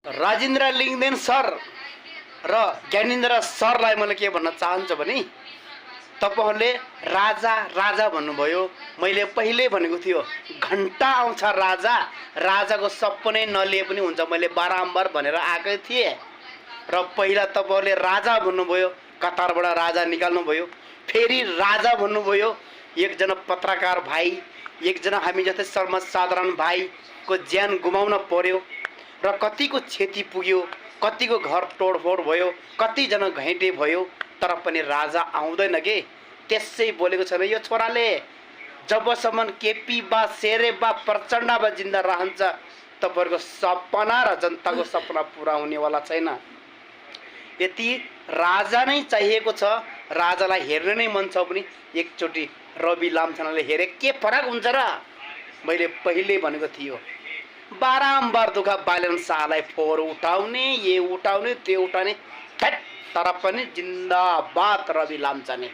Rajendra Lingden sir र ज्ञानेन्द्र सरलाई मैले के भन्न चाहन्छु भने तपाईहरुले राजा राजा भन्नुभयो। मैले पहिले भनेको थियो घण्टा आउँछ राजा, राजाको सपनै नलिए पनि हुन्छ, मैले बारम्बार भनेर आएकै थिएँ। र पहिला तपाईहरुले राजा भन्नुभयो, कतारबाट राजा निकाल्नु भयो, फेरि राजा भन्नुभयो। एकजना पत्रकार भाइ, एकजना हामी जस्तै सर्वसाधारण भाइको ज्यान गुमाउन पर्यो र कतिको क्षति पुग्यो, कतिको घर तोडफोड भयो, कतिजना घाइते भयो, तर पनि राजा आउँदैन के। त्यसै बोलेको छैन यो छोराले। जबसम्म केपी बा शेरे बा प्रचण्ड बा जिन्दा रहन्छ तपाईहरुको सपना र जनताको सपना पूरा हुनेवाला छैन। यति राजा नै चाहिएको छ, राजालाई हेर्न नै मन छ भने एकचोटि रवि लामछानेले हेरे के फरक हुन्छ र। मैले पहिले भनेको थियो बारम्बार दुःख बालन शाहलाई फोहोर उठाउने, ये उठाउने, त्यो उठाउने, तर पनि जिन्दाबाद रवि लामछाने।